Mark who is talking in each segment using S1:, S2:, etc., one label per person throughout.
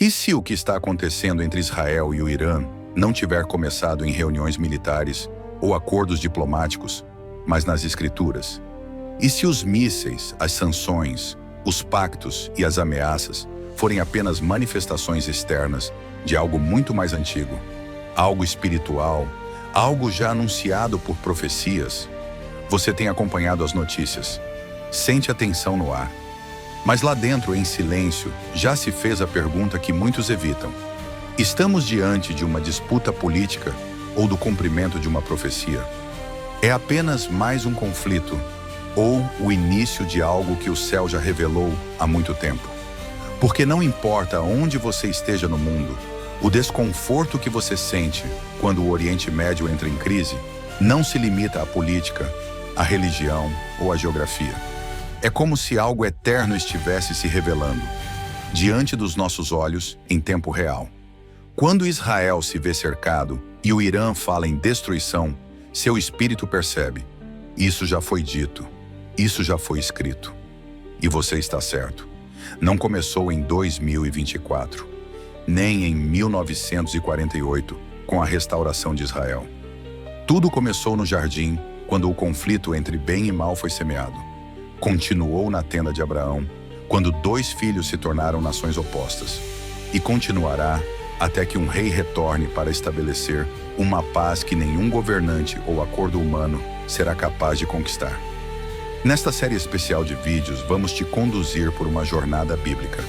S1: E se o que está acontecendo entre Israel e o Irã não tiver começado em reuniões militares ou acordos diplomáticos, mas nas escrituras? E se os mísseis, as sanções, os pactos e as ameaças forem apenas manifestações externas de algo muito mais antigo, algo espiritual, algo já anunciado por profecias? Você tem acompanhado as notícias, sente a tensão no ar. Mas lá dentro, em silêncio, já se fez a pergunta que muitos evitam. Estamos diante de uma disputa política ou do cumprimento de uma profecia? É apenas mais um conflito ou o início de algo que o céu já revelou há muito tempo? Porque não importa onde você esteja no mundo, o desconforto que você sente quando o Oriente Médio entra em crise não se limita à política, à religião ou à geografia. É como se algo eterno estivesse se revelando diante dos nossos olhos em tempo real. Quando Israel se vê cercado e o Irã fala em destruição, seu espírito percebe: isso já foi dito, isso já foi escrito. E você está certo. Não começou em 2024, nem em 1948, com a restauração de Israel. Tudo começou no jardim, quando o conflito entre bem e mal foi semeado. Continuou na tenda de Abraão, quando 2 filhos se tornaram nações opostas. E continuará até que um rei retorne para estabelecer uma paz que nenhum governante ou acordo humano será capaz de conquistar. Nesta série especial de vídeos, vamos te conduzir por uma jornada bíblica.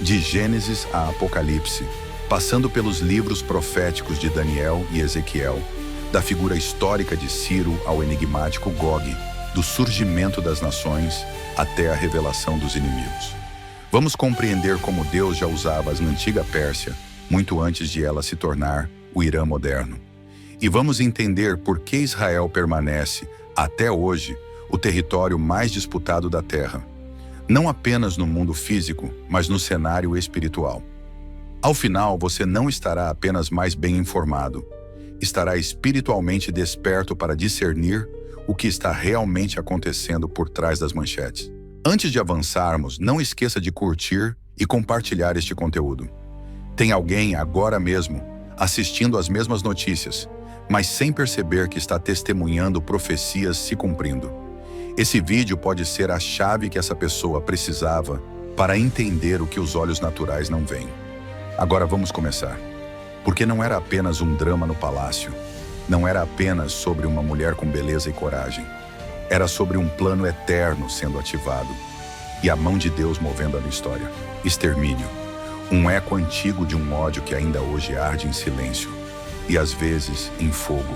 S1: De Gênesis a Apocalipse, passando pelos livros proféticos de Daniel e Ezequiel, da figura histórica de Ciro ao enigmático Gog, do surgimento das nações até a revelação dos inimigos. Vamos compreender como Deus já usava a antiga Pérsia, muito antes de ela se tornar o Irã moderno. E vamos entender por que Israel permanece, até hoje, o território mais disputado da Terra. Não apenas no mundo físico, mas no cenário espiritual. Ao final, você não estará apenas mais bem informado, estará espiritualmente desperto para discernir o que está realmente acontecendo por trás das manchetes. Antes de avançarmos, não esqueça de curtir e compartilhar este conteúdo. Tem alguém agora mesmo assistindo às mesmas notícias, mas sem perceber que está testemunhando profecias se cumprindo. Esse vídeo pode ser a chave que essa pessoa precisava para entender o que os olhos naturais não veem. Agora vamos começar. Porque não era apenas um drama no palácio. Não era apenas sobre uma mulher com beleza e coragem. Era sobre um plano eterno sendo ativado e a mão de Deus movendo a história. Extermínio. Um eco antigo de um ódio que ainda hoje arde em silêncio e às vezes em fogo.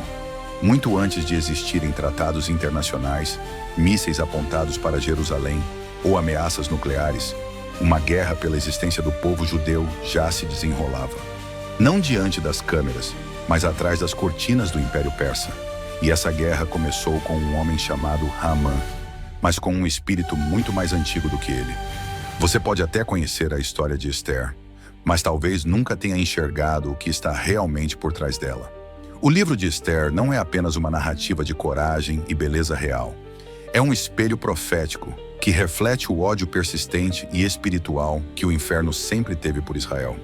S1: Muito antes de existirem tratados internacionais, mísseis apontados para Jerusalém ou ameaças nucleares, uma guerra pela existência do povo judeu já se desenrolava. Não diante das câmeras, mas atrás das cortinas do Império Persa. E essa guerra começou com um homem chamado Haman, mas com um espírito muito mais antigo do que ele. Você pode até conhecer a história de Esther, mas talvez nunca tenha enxergado o que está realmente por trás dela. O livro de Esther não é apenas uma narrativa de coragem e beleza real. É um espelho profético que reflete o ódio persistente e espiritual que o inferno sempre teve por Israel.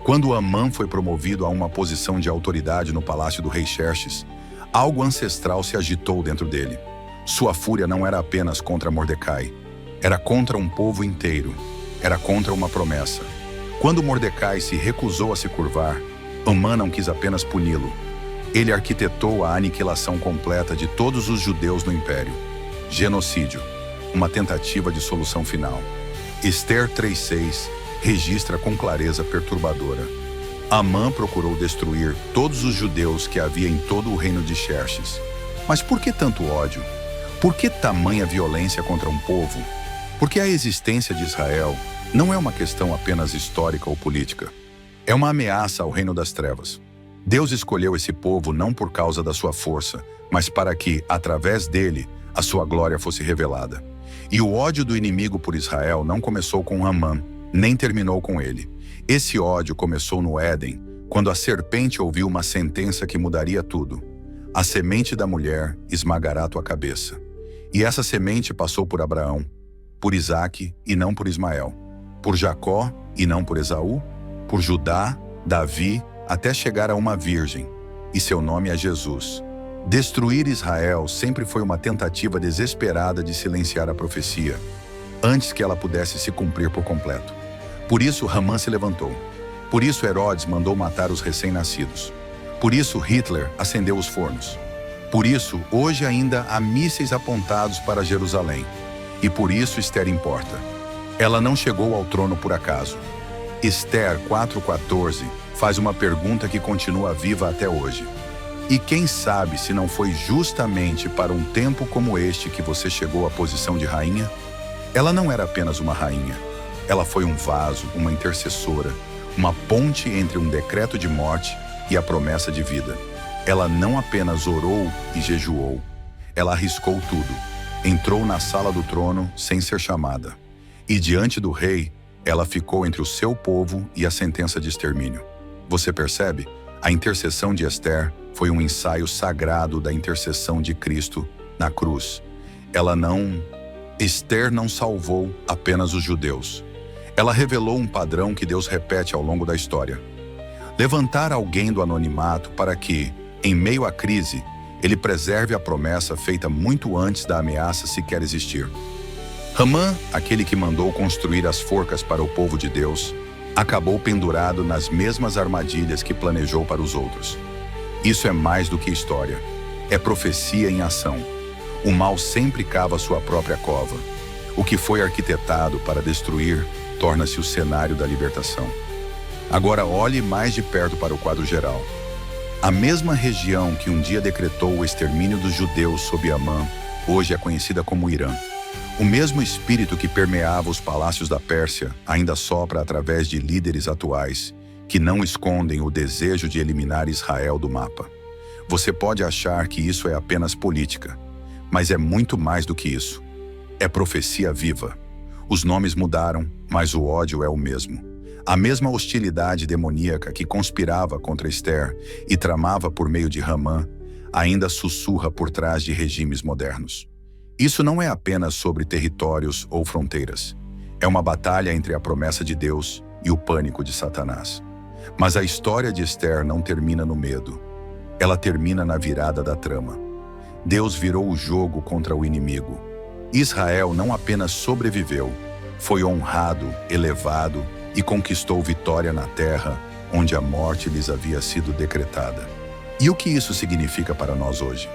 S1: Quando Amã foi promovido a uma posição de autoridade no palácio do rei Xerxes, algo ancestral se agitou dentro dele. Sua fúria não era apenas contra Mordecai, era contra um povo inteiro, era contra uma promessa. Quando Mordecai se recusou a se curvar, Amã não quis apenas puni-lo. Ele arquitetou a aniquilação completa de todos os judeus no império. Genocídio, uma tentativa de solução final. Esther 3:6 registra com clareza perturbadora. Amã procurou destruir todos os judeus que havia em todo o reino de Xerxes. Mas por que tanto ódio? Por que tamanha violência contra um povo? Porque a existência de Israel não é uma questão apenas histórica ou política. É uma ameaça ao reino das trevas. Deus escolheu esse povo não por causa da sua força, mas para que, através dele, a sua glória fosse revelada. E o ódio do inimigo por Israel não começou com Amã, nem terminou com ele. Esse ódio começou no Éden, quando a serpente ouviu uma sentença que mudaria tudo. A semente da mulher esmagará tua cabeça. E essa semente passou por Abraão, por Isaque e não por Ismael, por Jacó e não por Esaú, por Judá, Davi, até chegar a uma virgem, e seu nome é Jesus. Destruir Israel sempre foi uma tentativa desesperada de silenciar a profecia, antes que ela pudesse se cumprir por completo. Por isso Hamã se levantou. Por isso Herodes mandou matar os recém-nascidos. Por isso Hitler acendeu os fornos. Por isso, hoje ainda há mísseis apontados para Jerusalém. E por isso Esther importa. Ela não chegou ao trono por acaso. Esther 4,14 faz uma pergunta que continua viva até hoje. E quem sabe se não foi justamente para um tempo como este que você chegou à posição de rainha? Ela não era apenas uma rainha. Ela foi um vaso, uma intercessora, uma ponte entre um decreto de morte e a promessa de vida. Ela não apenas orou e jejuou. Ela arriscou tudo. Entrou na sala do trono sem ser chamada. E diante do rei, ela ficou entre o seu povo e a sentença de extermínio. Você percebe? A intercessão de Esther foi um ensaio sagrado da intercessão de Cristo na cruz. Esther não salvou apenas os judeus. Ela revelou um padrão que Deus repete ao longo da história. Levantar alguém do anonimato para que, em meio à crise, ele preserve a promessa feita muito antes da ameaça sequer existir. Hamã, aquele que mandou construir as forcas para o povo de Deus, acabou pendurado nas mesmas armadilhas que planejou para os outros. Isso é mais do que história. É profecia em ação. O mal sempre cava sua própria cova. O que foi arquitetado para destruir torna-se o cenário da libertação. Agora olhe mais de perto para o quadro geral. A mesma região que um dia decretou o extermínio dos judeus sob Amã, hoje é conhecida como Irã. O mesmo espírito que permeava os palácios da Pérsia ainda sopra através de líderes atuais, que não escondem o desejo de eliminar Israel do mapa. Você pode achar que isso é apenas política, mas é muito mais do que isso. É profecia viva. Os nomes mudaram, mas o ódio é o mesmo. A mesma hostilidade demoníaca que conspirava contra Esther e tramava por meio de Hamã, ainda sussurra por trás de regimes modernos. Isso não é apenas sobre territórios ou fronteiras. É uma batalha entre a promessa de Deus e o pânico de Satanás. Mas a história de Esther não termina no medo. Ela termina na virada da trama. Deus virou o jogo contra o inimigo. Israel não apenas sobreviveu, foi honrado, elevado e conquistou vitória na terra onde a morte lhes havia sido decretada. E o que isso significa para nós hoje?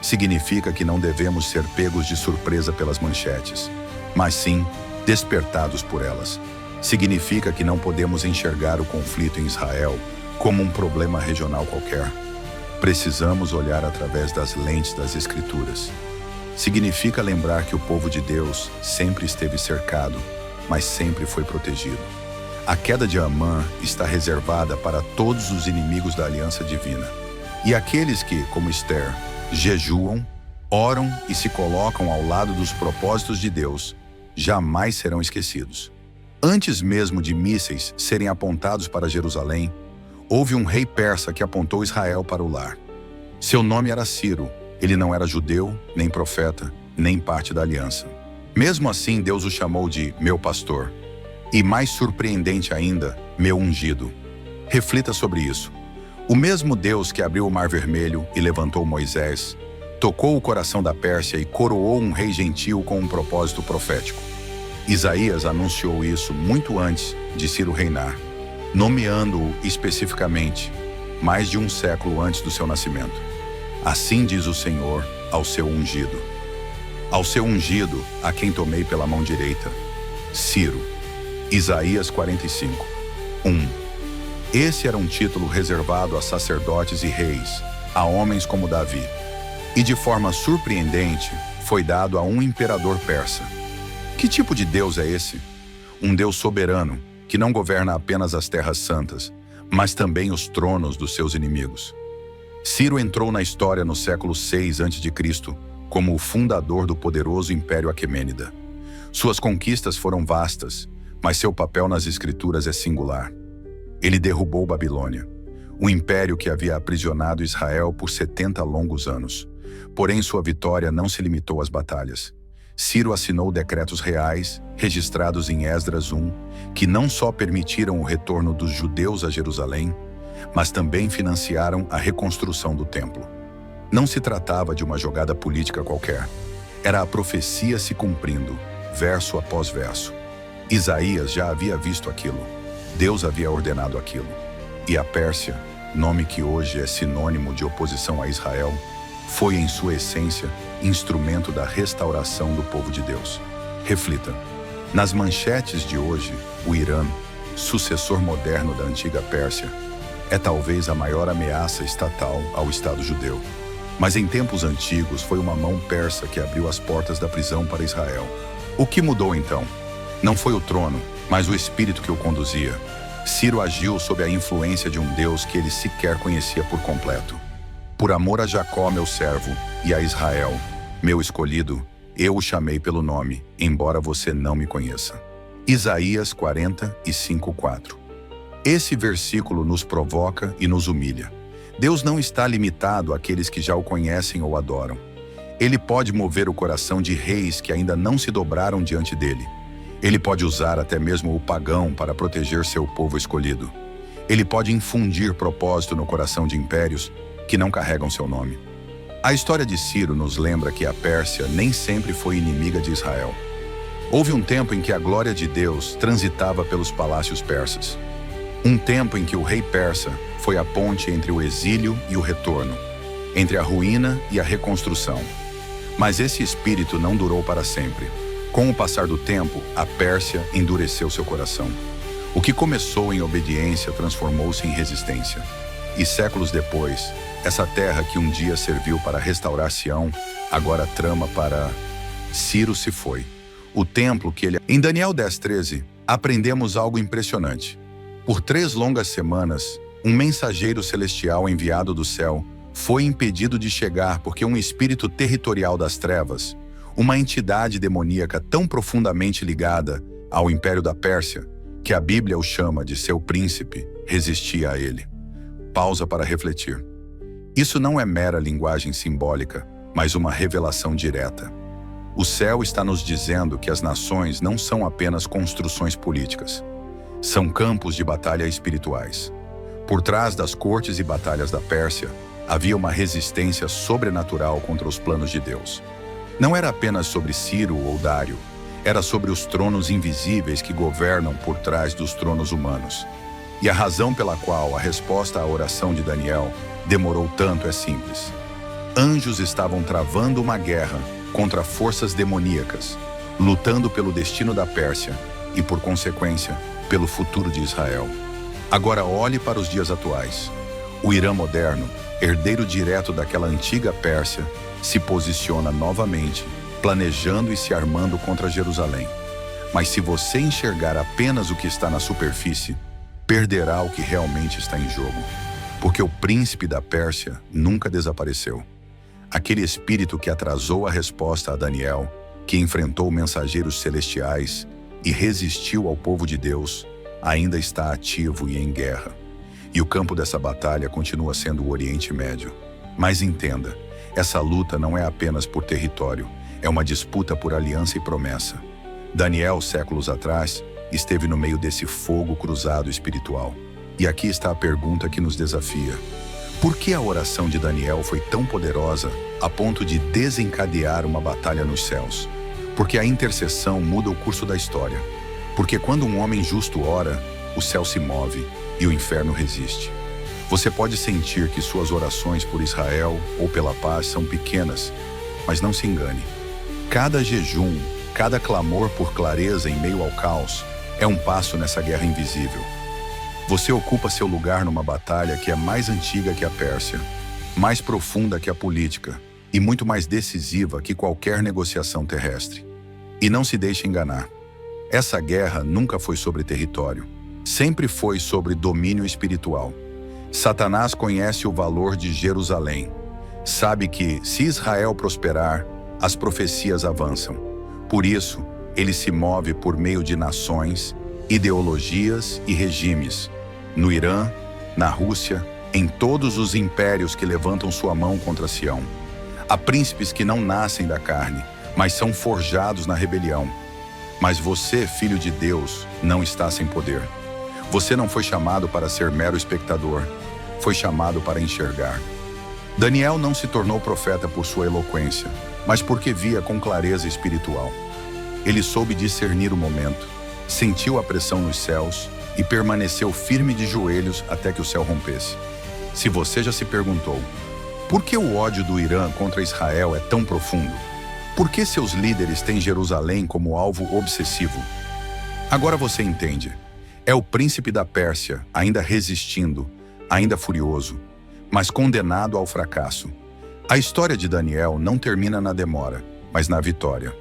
S1: Significa que não devemos ser pegos de surpresa pelas manchetes, mas sim despertados por elas. Significa que não podemos enxergar o conflito em Israel como um problema regional qualquer. Precisamos olhar através das lentes das Escrituras. Significa lembrar que o povo de Deus sempre esteve cercado, mas sempre foi protegido. A queda de Amã está reservada para todos os inimigos da aliança divina. E aqueles que, como Esther, jejuam, oram e se colocam ao lado dos propósitos de Deus, jamais serão esquecidos. Antes mesmo de mísseis serem apontados para Jerusalém, houve um rei persa que apontou Israel para o lar. Seu nome era Ciro. Ele não era judeu, nem profeta, nem parte da aliança. Mesmo assim, Deus o chamou de meu pastor. E mais surpreendente ainda, meu ungido. Reflita sobre isso. O mesmo Deus que abriu o Mar Vermelho e levantou Moisés, tocou o coração da Pérsia e coroou um rei gentil com um propósito profético. Isaías anunciou isso muito antes de Ciro reinar, nomeando-o especificamente, mais de um século antes do seu nascimento. Assim diz o Senhor ao seu ungido. Ao seu ungido, a quem tomei pela mão direita, Ciro. Isaías 45, 1. Esse era um título reservado a sacerdotes e reis, a homens como Davi. E de forma surpreendente, foi dado a um imperador persa. Que tipo de Deus é esse? Um Deus soberano, que não governa apenas as terras santas, mas também os tronos dos seus inimigos. Ciro entrou na história no século 6 a.C. como o fundador do poderoso Império Aquemênida. Suas conquistas foram vastas, mas seu papel nas Escrituras é singular. Ele derrubou Babilônia, o império que havia aprisionado Israel por 70 longos anos. Porém, sua vitória não se limitou às batalhas. Ciro assinou decretos reais, registrados em Esdras 1, que não só permitiram o retorno dos judeus a Jerusalém, mas também financiaram a reconstrução do templo. Não se tratava de uma jogada política qualquer. Era a profecia se cumprindo, verso após verso. Isaías já havia visto aquilo. Deus havia ordenado aquilo. E a Pérsia, nome que hoje é sinônimo de oposição a Israel, foi em sua essência instrumento da restauração do povo de Deus. Reflita. Nas manchetes de hoje, o Irã, sucessor moderno da antiga Pérsia, é talvez a maior ameaça estatal ao Estado judeu. Mas em tempos antigos foi uma mão persa que abriu as portas da prisão para Israel. O que mudou então? Não foi o trono, mas o espírito que o conduzia. Ciro agiu sob a influência de um Deus que ele sequer conhecia por completo. Por amor a Jacó, meu servo, e a Israel, meu escolhido, eu o chamei pelo nome, embora você não me conheça. Isaías 45:4. Esse versículo nos provoca e nos humilha. Deus não está limitado àqueles que já o conhecem ou adoram. Ele pode mover o coração de reis que ainda não se dobraram diante dele. Ele pode usar até mesmo o pagão para proteger seu povo escolhido. Ele pode infundir propósito no coração de impérios que não carregam seu nome. A história de Ciro nos lembra que a Pérsia nem sempre foi inimiga de Israel. Houve um tempo em que a glória de Deus transitava pelos palácios persas. Um tempo em que o rei persa foi a ponte entre o exílio e o retorno, entre a ruína e a reconstrução. Mas esse espírito não durou para sempre. Com o passar do tempo, a Pérsia endureceu seu coração. O que começou em obediência transformou-se em resistência. E séculos depois, essa terra que um dia serviu para restaurar Sião, agora trama para... Ciro se foi. O templo que ele... Em Daniel 10:13, aprendemos algo impressionante. Por 3 longas semanas, um mensageiro celestial enviado do céu foi impedido de chegar porque um espírito territorial das trevas, uma entidade demoníaca tão profundamente ligada ao Império da Pérsia, que a Bíblia o chama de seu príncipe, resistia a ele. Pausa para refletir. Isso não é mera linguagem simbólica, mas uma revelação direta. O céu está nos dizendo que as nações não são apenas construções políticas. São campos de batalha espirituais. Por trás das cortes e batalhas da Pérsia, havia uma resistência sobrenatural contra os planos de Deus. Não era apenas sobre Ciro ou Dário, era sobre os tronos invisíveis que governam por trás dos tronos humanos. E a razão pela qual a resposta à oração de Daniel demorou tanto é simples. Anjos estavam travando uma guerra contra forças demoníacas, lutando pelo destino da Pérsia e, por consequência, pelo futuro de Israel. Agora olhe para os dias atuais. O Irã moderno, herdeiro direto daquela antiga Pérsia, se posiciona novamente, planejando e se armando contra Jerusalém. Mas se você enxergar apenas o que está na superfície, perderá o que realmente está em jogo. Porque o príncipe da Pérsia nunca desapareceu. Aquele espírito que atrasou a resposta a Daniel, que enfrentou mensageiros celestiais e resistiu ao povo de Deus, ainda está ativo e em guerra. E o campo dessa batalha continua sendo o Oriente Médio. Mas entenda, essa luta não é apenas por território, é uma disputa por aliança e promessa. Daniel, séculos atrás, esteve no meio desse fogo cruzado espiritual. E aqui está a pergunta que nos desafia. Por que a oração de Daniel foi tão poderosa a ponto de desencadear uma batalha nos céus? Porque a intercessão muda o curso da história. Porque quando um homem justo ora, o céu se move e o inferno resiste. Você pode sentir que suas orações por Israel ou pela paz são pequenas, mas não se engane. Cada jejum, cada clamor por clareza em meio ao caos é um passo nessa guerra invisível. Você ocupa seu lugar numa batalha que é mais antiga que a Pérsia, mais profunda que a política e muito mais decisiva que qualquer negociação terrestre. E não se deixe enganar. Essa guerra nunca foi sobre território, sempre foi sobre domínio espiritual. Satanás conhece o valor de Jerusalém. Sabe que, se Israel prosperar, as profecias avançam. Por isso, ele se move por meio de nações, ideologias e regimes. No Irã, na Rússia, em todos os impérios que levantam sua mão contra Sião. Há príncipes que não nascem da carne, mas são forjados na rebelião. Mas você, filho de Deus, não está sem poder. Você não foi chamado para ser mero espectador, foi chamado para enxergar. Daniel não se tornou profeta por sua eloquência, mas porque via com clareza espiritual. Ele soube discernir o momento, sentiu a pressão nos céus e permaneceu firme de joelhos até que o céu rompesse. Se você já se perguntou, por que o ódio do Irã contra Israel é tão profundo? Por que seus líderes têm Jerusalém como alvo obsessivo? Agora você entende. É o príncipe da Pérsia, ainda resistindo, ainda furioso, mas condenado ao fracasso. A história de Daniel não termina na demora, mas na vitória.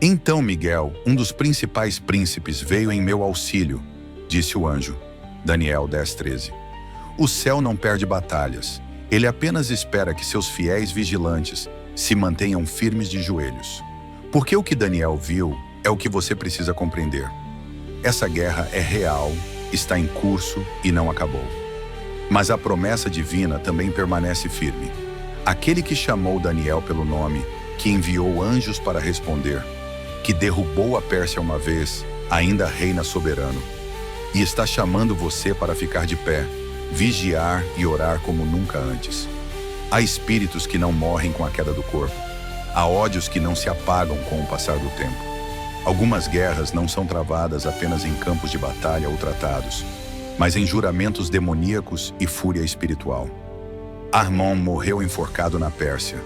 S1: Então Miguel, um dos principais príncipes, veio em meu auxílio, disse o anjo. Daniel 10:13. O céu não perde batalhas. Ele apenas espera que seus fiéis vigilantes se mantenham firmes de joelhos. Porque o que Daniel viu é o que você precisa compreender. Essa guerra é real, está em curso e não acabou. Mas a promessa divina também permanece firme. Aquele que chamou Daniel pelo nome, que enviou anjos para responder, que derrubou a Pérsia uma vez, ainda reina soberano. E está chamando você para ficar de pé, vigiar e orar como nunca antes. Há espíritos que não morrem com a queda do corpo. Há ódios que não se apagam com o passar do tempo. Algumas guerras não são travadas apenas em campos de batalha ou tratados, mas em juramentos demoníacos e fúria espiritual. Amon morreu enforcado na Pérsia.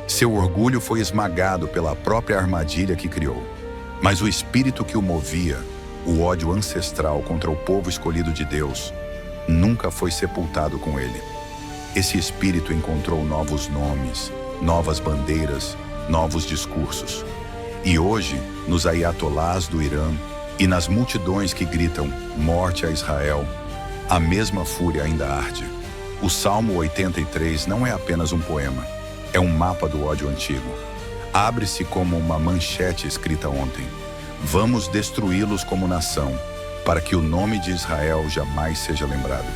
S1: Seu orgulho foi esmagado pela própria armadilha que criou. Mas o espírito que o movia, o ódio ancestral contra o povo escolhido de Deus, nunca foi sepultado com ele. Esse espírito encontrou novos nomes, novas bandeiras, novos discursos. E hoje, nos aiatolás do Irã e nas multidões que gritam morte a Israel, a mesma fúria ainda arde. O Salmo 83 não é apenas um poema, é um mapa do ódio antigo. Abre-se como uma manchete escrita ontem. Vamos destruí-los como nação, para que o nome de Israel jamais seja lembrado.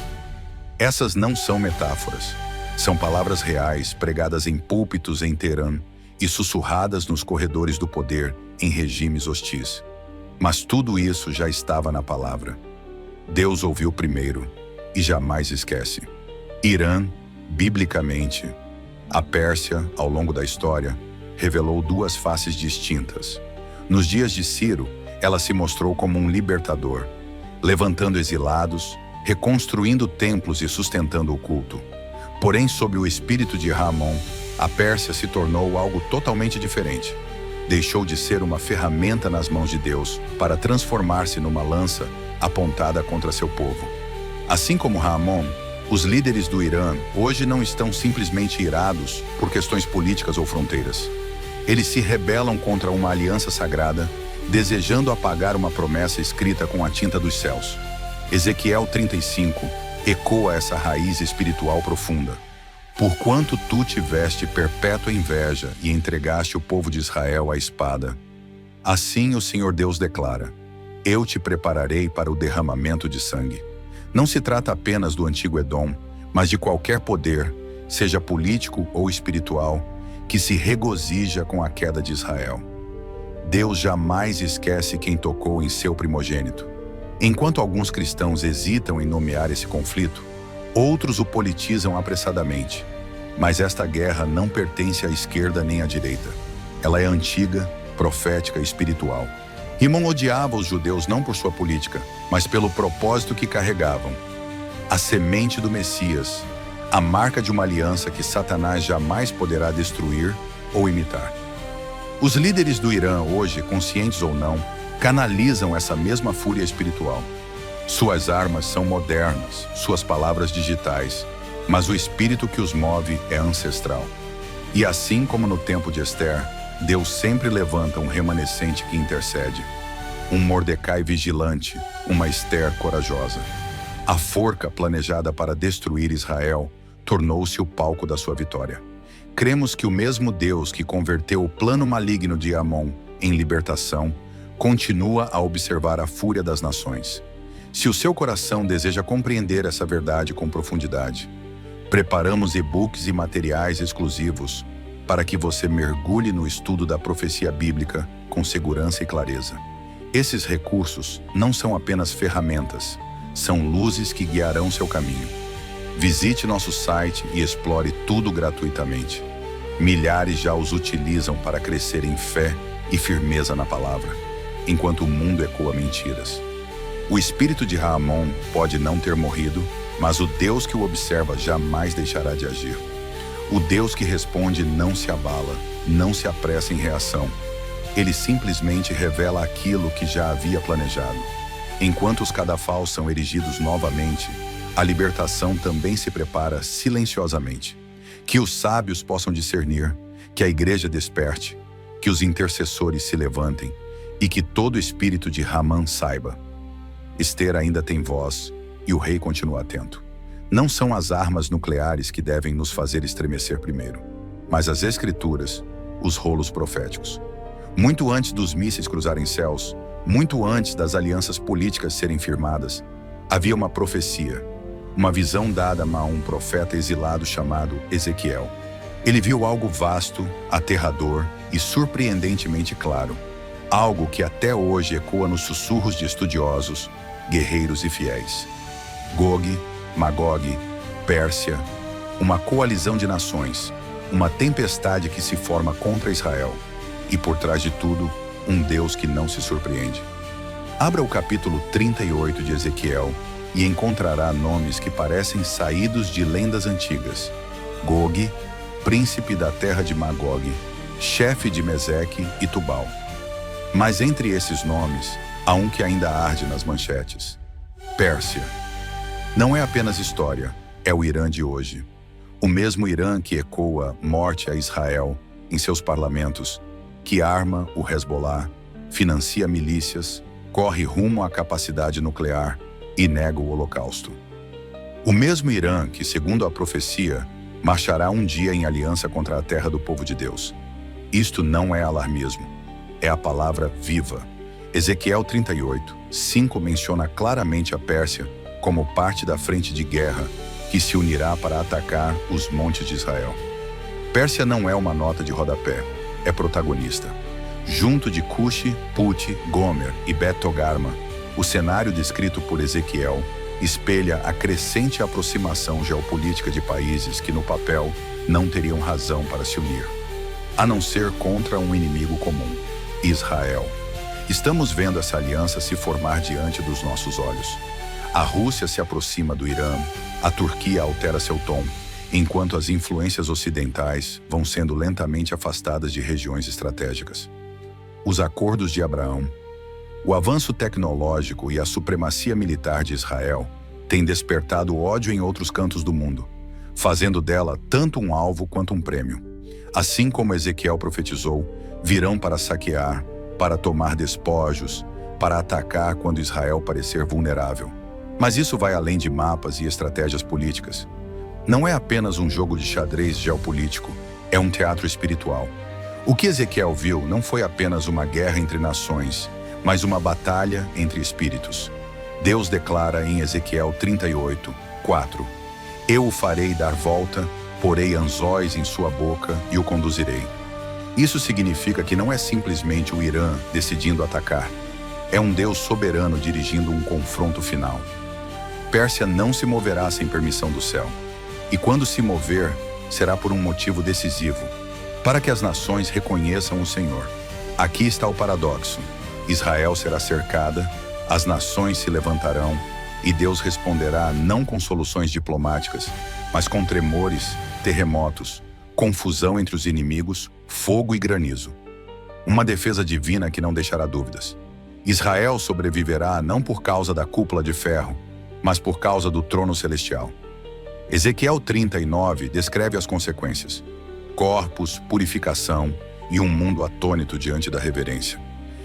S1: Essas não são metáforas. São palavras reais pregadas em púlpitos em Teherã e sussurradas nos corredores do poder em regimes hostis. Mas tudo isso já estava na palavra. Deus ouviu primeiro e jamais esquece. Irã, biblicamente, a Pérsia, ao longo da história, revelou duas faces distintas. Nos dias de Ciro, ela se mostrou como um libertador, levantando exilados, reconstruindo templos e sustentando o culto. Porém, sob o espírito de Ramon, a Pérsia se tornou algo totalmente diferente. Deixou de ser uma ferramenta nas mãos de Deus para transformar-se numa lança apontada contra seu povo. Assim como Ramon, os líderes do Irã hoje não estão simplesmente irados por questões políticas ou fronteiras. Eles se rebelam contra uma aliança sagrada, desejando apagar uma promessa escrita com a tinta dos céus. Ezequiel 35 ecoa essa raiz espiritual profunda. Porquanto tu tiveste perpétua inveja e entregaste o povo de Israel à espada, assim o Senhor Deus declara: eu te prepararei para o derramamento de sangue. Não se trata apenas do antigo Edom, mas de qualquer poder, seja político ou espiritual, que se regozija com a queda de Israel. Deus jamais esquece quem tocou em seu primogênito. Enquanto alguns cristãos hesitam em nomear esse conflito, outros o politizam apressadamente. Mas esta guerra não pertence à esquerda nem à direita. Ela é antiga, profética e espiritual. Rimon odiava os judeus não por sua política, mas pelo propósito que carregavam. A semente do Messias, a marca de uma aliança que Satanás jamais poderá destruir ou imitar. Os líderes do Irã hoje, conscientes ou não, canalizam essa mesma fúria espiritual. Suas armas são modernas, suas palavras digitais, mas o espírito que os move é ancestral. E assim como no tempo de Esther, Deus sempre levanta um remanescente que intercede. Um Mordecai vigilante, uma Esther corajosa. A forca planejada para destruir Israel tornou-se o palco da sua vitória. Cremos que o mesmo Deus que converteu o plano maligno de Amon em libertação continua a observar a fúria das nações. Se o seu coração deseja compreender essa verdade com profundidade, preparamos e-books e materiais exclusivos para que você mergulhe no estudo da profecia bíblica com segurança e clareza. Esses recursos não são apenas ferramentas, são luzes que guiarão seu caminho. Visite nosso site e explore tudo gratuitamente. Milhares já os utilizam para crescer em fé e firmeza na palavra, enquanto o mundo ecoa mentiras. O espírito de Raamon pode não ter morrido, mas o Deus que o observa jamais deixará de agir. O Deus que responde não se abala, não se apressa em reação. Ele simplesmente revela aquilo que já havia planejado. Enquanto os cadafaus são erigidos novamente, a libertação também se prepara silenciosamente. Que os sábios possam discernir, que a igreja desperte, que os intercessores se levantem e que todo espírito de Ramã saiba. Ester ainda tem voz e o rei continua atento. Não são as armas nucleares que devem nos fazer estremecer primeiro, mas as escrituras, os rolos proféticos. Muito antes dos mísseis cruzarem céus, muito antes das alianças políticas serem firmadas, havia uma profecia, uma visão dada a um profeta exilado chamado Ezequiel. Ele viu algo vasto, aterrador e surpreendentemente claro, algo que até hoje ecoa nos sussurros de estudiosos, guerreiros e fiéis. Gog, Magog, Pérsia, uma coalizão de nações, uma tempestade que se forma contra Israel, e por trás de tudo, um Deus que não se surpreende. Abra o capítulo 38 de Ezequiel e encontrará nomes que parecem saídos de lendas antigas. Gog, príncipe da terra de Magog, chefe de Meseque e Tubal. Mas entre esses nomes, há um que ainda arde nas manchetes. Pérsia. Não é apenas história, é o Irã de hoje. O mesmo Irã que ecoa morte a Israel em seus parlamentos, que arma o Hezbollah, financia milícias, corre rumo à capacidade nuclear e nega o Holocausto. O mesmo Irã que, segundo a profecia, marchará um dia em aliança contra a terra do povo de Deus. Isto não é alarmismo, é a palavra viva. Ezequiel 38, 5 menciona claramente a Pérsia como parte da frente de guerra que se unirá para atacar os montes de Israel. Pérsia não é uma nota de rodapé, é protagonista. Junto de Cuxi, Put, Gomer e Bet-Togarma, o cenário descrito por Ezequiel espelha a crescente aproximação geopolítica de países que, no papel, não teriam razão para se unir, a não ser contra um inimigo comum, Israel. Estamos vendo essa aliança se formar diante dos nossos olhos. A Rússia se aproxima do Irã, a Turquia altera seu tom, enquanto as influências ocidentais vão sendo lentamente afastadas de regiões estratégicas. Os acordos de Abraão, o avanço tecnológico e a supremacia militar de Israel têm despertado ódio em outros cantos do mundo, fazendo dela tanto um alvo quanto um prêmio. Assim como Ezequiel profetizou, virão para saquear, para tomar despojos, para atacar quando Israel parecer vulnerável. Mas isso vai além de mapas e estratégias políticas. Não é apenas um jogo de xadrez geopolítico, é um teatro espiritual. O que Ezequiel viu não foi apenas uma guerra entre nações, mas uma batalha entre espíritos. Deus declara em Ezequiel 38, 4: Eu o farei dar volta, porei anzóis em sua boca e o conduzirei. Isso significa que não é simplesmente o Irã decidindo atacar. É um Deus soberano dirigindo um confronto final. Pérsia não se moverá sem permissão do céu. E quando se mover, será por um motivo decisivo, para que as nações reconheçam o Senhor. Aqui está o paradoxo. Israel será cercada, as nações se levantarão, e Deus responderá não com soluções diplomáticas, mas com tremores, terremotos, confusão entre os inimigos, fogo e granizo. Uma defesa divina que não deixará dúvidas. Israel sobreviverá não por causa da cúpula de ferro, mas por causa do trono celestial. Ezequiel 39 descreve as consequências: corpos, purificação e um mundo atônito diante da reverência.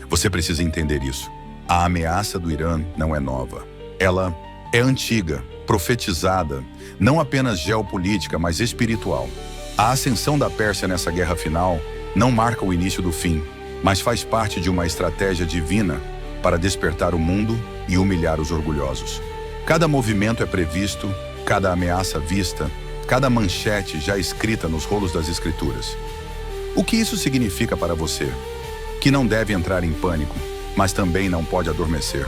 S1: Você precisa entender isso. A ameaça do Irã não é nova. Ela é antiga, profetizada, não apenas geopolítica, mas espiritual. A ascensão da Pérsia nessa guerra final não marca o início do fim, mas faz parte de uma estratégia divina para despertar o mundo e humilhar os orgulhosos. Cada movimento é previsto, cada ameaça vista, cada manchete já escrita nos rolos das Escrituras. O que isso significa para você? Que não deve entrar em pânico, mas também não pode adormecer.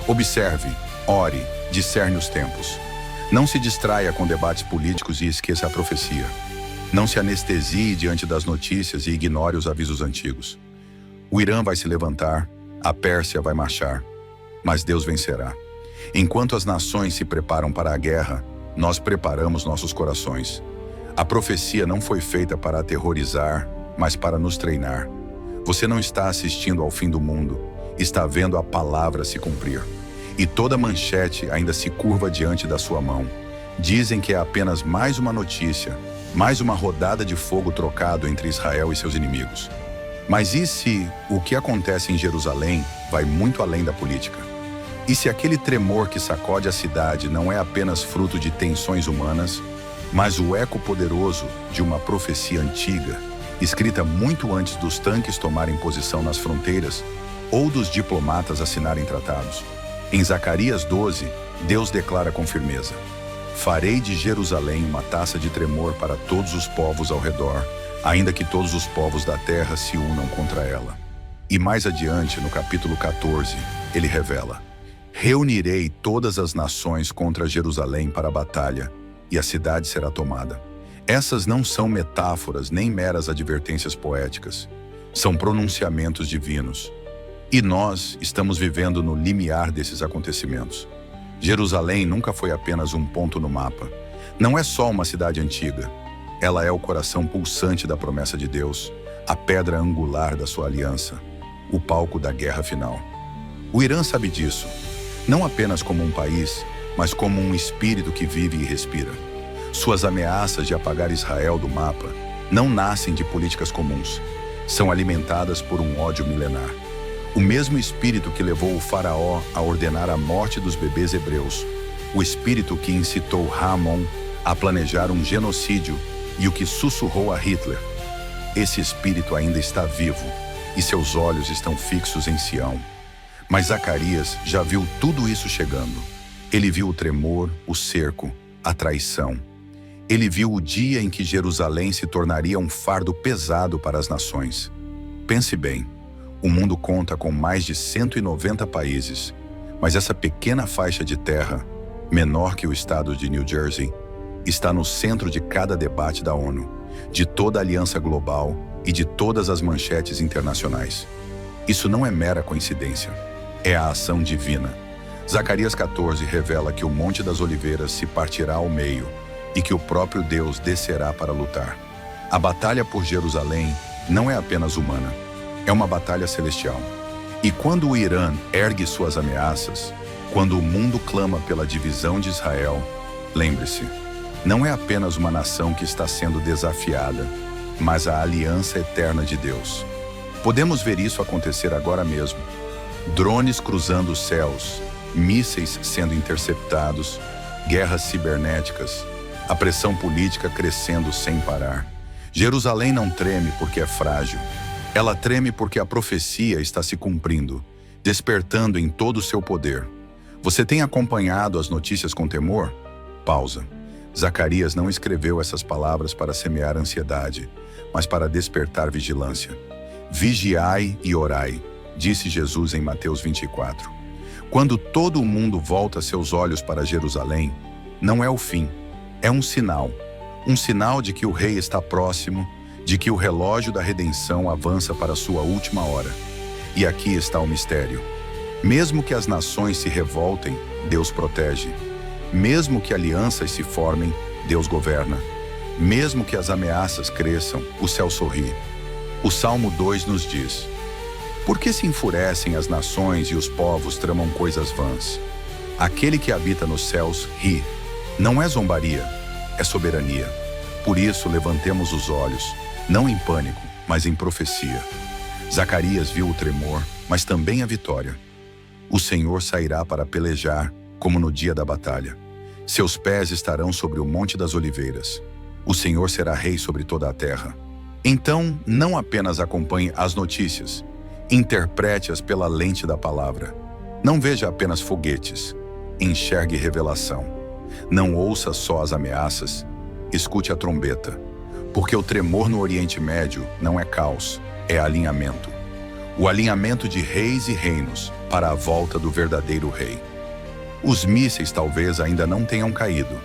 S1: Observe, ore, discerne os tempos. Não se distraia com debates políticos e esqueça a profecia. Não se anestesie diante das notícias e ignore os avisos antigos. O Irã vai se levantar, a Pérsia vai marchar, mas Deus vencerá. Enquanto as nações se preparam para a guerra, nós preparamos nossos corações. A profecia não foi feita para aterrorizar, mas para nos treinar. Você não está assistindo ao fim do mundo, está vendo a palavra se cumprir. E toda manchete ainda se curva diante da sua mão. Dizem que é apenas mais uma notícia, mais uma rodada de fogo trocado entre Israel e seus inimigos. Mas e se o que acontece em Jerusalém vai muito além da política? E se aquele tremor que sacode a cidade não é apenas fruto de tensões humanas, mas o eco poderoso de uma profecia antiga, escrita muito antes dos tanques tomarem posição nas fronteiras ou dos diplomatas assinarem tratados? Em Zacarias 12, Deus declara com firmeza: farei de Jerusalém uma taça de tremor para todos os povos ao redor, ainda que todos os povos da terra se unam contra ela. E mais adiante, no capítulo 14, ele revela: reunirei todas as nações contra Jerusalém para a batalha, e a cidade será tomada. Essas não são metáforas nem meras advertências poéticas. São pronunciamentos divinos. E nós estamos vivendo no limiar desses acontecimentos. Jerusalém nunca foi apenas um ponto no mapa. Não é só uma cidade antiga. Ela é o coração pulsante da promessa de Deus, a pedra angular da sua aliança, o palco da guerra final. O Irã sabe disso, não apenas como um país, mas como um espírito que vive e respira. Suas ameaças de apagar Israel do mapa não nascem de políticas comuns, são alimentadas por um ódio milenar. O mesmo espírito que levou o faraó a ordenar a morte dos bebês hebreus, o espírito que incitou Haman a planejar um genocídio e o que sussurrou a Hitler. Esse espírito ainda está vivo e seus olhos estão fixos em Sião. Mas Zacarias já viu tudo isso chegando. Ele viu o tremor, o cerco, a traição. Ele viu o dia em que Jerusalém se tornaria um fardo pesado para as nações. Pense bem. O mundo conta com mais de 190 países, mas essa pequena faixa de terra, menor que o estado de New Jersey, está no centro de cada debate da ONU, de toda a aliança global e de todas as manchetes internacionais. Isso não é mera coincidência, é a ação divina. Zacarias 14 revela que o Monte das Oliveiras se partirá ao meio e que o próprio Deus descerá para lutar. A batalha por Jerusalém não é apenas humana, é uma batalha celestial. E quando o Irã ergue suas ameaças, quando o mundo clama pela divisão de Israel, lembre-se, não é apenas uma nação que está sendo desafiada, mas a aliança eterna de Deus. Podemos ver isso acontecer agora mesmo. Drones cruzando os céus, mísseis sendo interceptados, guerras cibernéticas, a pressão política crescendo sem parar. Jerusalém não treme porque é frágil. Ela treme porque a profecia está se cumprindo, despertando em todo o seu poder. Você tem acompanhado as notícias com temor? Pausa. Zacarias não escreveu essas palavras para semear ansiedade, mas para despertar vigilância. Vigiai e orai, disse Jesus em Mateus 24. Quando todo o mundo volta seus olhos para Jerusalém, não é o fim, é um sinal de que o rei está próximo, de que o relógio da redenção avança para sua última hora. E aqui está o mistério. Mesmo que as nações se revoltem, Deus protege. Mesmo que alianças se formem, Deus governa. Mesmo que as ameaças cresçam, o céu sorri. O Salmo 2 nos diz: por que se enfurecem as nações e os povos tramam coisas vãs? Aquele que habita nos céus ri. Não é zombaria, é soberania. Por isso, levantemos os olhos, não em pânico, mas em profecia. Zacarias viu o tremor, mas também a vitória. O Senhor sairá para pelejar, como no dia da batalha. Seus pés estarão sobre o Monte das Oliveiras. O Senhor será rei sobre toda a terra. Então, não apenas acompanhe as notícias, interprete-as pela lente da palavra. Não veja apenas foguetes, enxergue revelação. Não ouça só as ameaças, escute a trombeta. Porque o tremor no Oriente Médio não é caos, é alinhamento. O alinhamento de reis e reinos para a volta do verdadeiro rei. Os mísseis talvez ainda não tenham caído.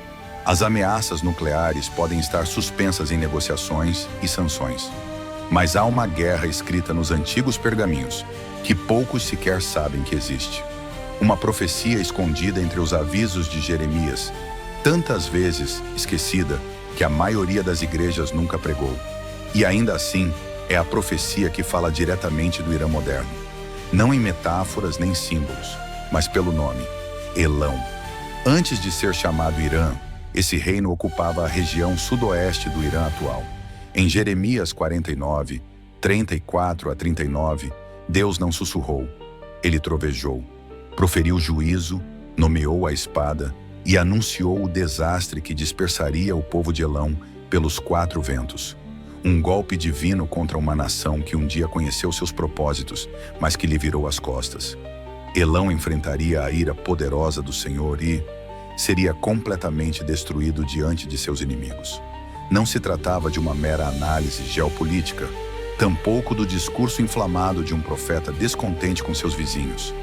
S1: As ameaças nucleares podem estar suspensas em negociações e sanções. Mas há uma guerra escrita nos antigos pergaminhos, que poucos sequer sabem que existe. Uma profecia escondida entre os avisos de Jeremias, tantas vezes esquecida que a maioria das igrejas nunca pregou. E ainda assim, é a profecia que fala diretamente do Irã moderno. Não em metáforas nem símbolos, mas pelo nome, Elão. Antes de ser chamado Irã, esse reino ocupava a região sudoeste do Irã atual. Em Jeremias 49, 34 a 39, Deus não sussurrou, ele trovejou, proferiu juízo, nomeou a espada e anunciou o desastre que dispersaria o povo de Elão pelos 4 ventos. Um golpe divino contra uma nação que um dia conheceu seus propósitos, mas que lhe virou as costas. Elão enfrentaria a ira poderosa do Senhor e seria completamente destruído diante de seus inimigos. Não se tratava de uma mera análise geopolítica, tampouco do discurso inflamado de um profeta descontente com seus vizinhos.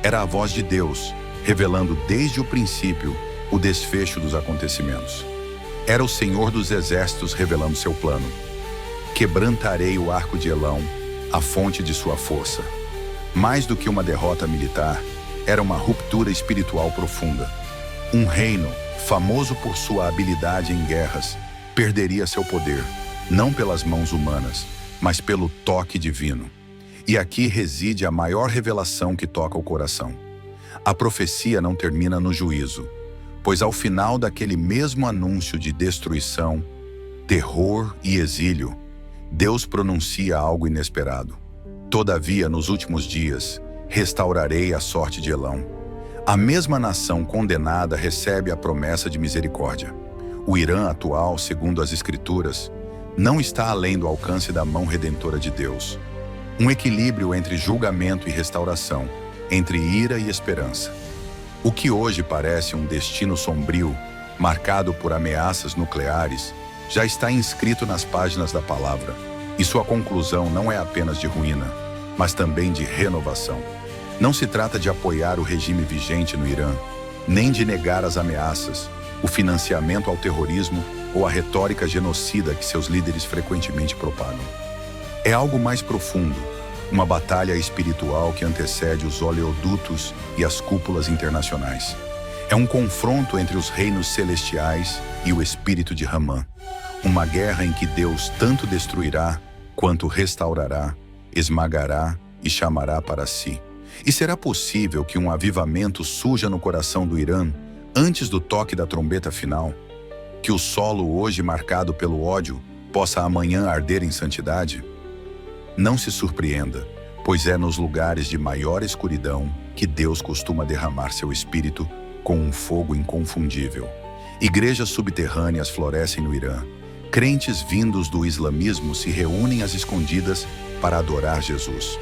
S1: Era a voz de Deus, revelando desde o princípio o desfecho dos acontecimentos. Era o Senhor dos Exércitos revelando seu plano. Quebrantarei o arco de Elão, a fonte de sua força. Mais do que uma derrota militar, era uma ruptura espiritual profunda. Um reino, famoso por sua habilidade em guerras, perderia seu poder, não pelas mãos humanas, mas pelo toque divino. E aqui reside a maior revelação que toca o coração. A profecia não termina no juízo, pois ao final daquele mesmo anúncio de destruição, terror e exílio, Deus pronuncia algo inesperado. Todavia, nos últimos dias, restaurarei a sorte de Elão. A mesma nação condenada recebe a promessa de misericórdia. O Irã atual, segundo as Escrituras, não está além do alcance da mão redentora de Deus. Um equilíbrio entre julgamento e restauração, entre ira e esperança. O que hoje parece um destino sombrio, marcado por ameaças nucleares, já está inscrito nas páginas da palavra, e sua conclusão não é apenas de ruína, mas também de renovação. Não se trata de apoiar o regime vigente no Irã, nem de negar as ameaças, o financiamento ao terrorismo ou a retórica genocida que seus líderes frequentemente propagam. É algo mais profundo, uma batalha espiritual que antecede os oleodutos e as cúpulas internacionais. É um confronto entre os reinos celestiais e o espírito de Ramã. Uma guerra em que Deus tanto destruirá quanto restaurará, esmagará e chamará para si. E será possível que um avivamento surja no coração do Irã antes do toque da trombeta final? Que o solo hoje marcado pelo ódio possa amanhã arder em santidade? Não se surpreenda, pois é nos lugares de maior escuridão que Deus costuma derramar seu espírito com um fogo inconfundível. Igrejas subterrâneas florescem no Irã. Crentes vindos do islamismo se reúnem às escondidas para adorar Jesus.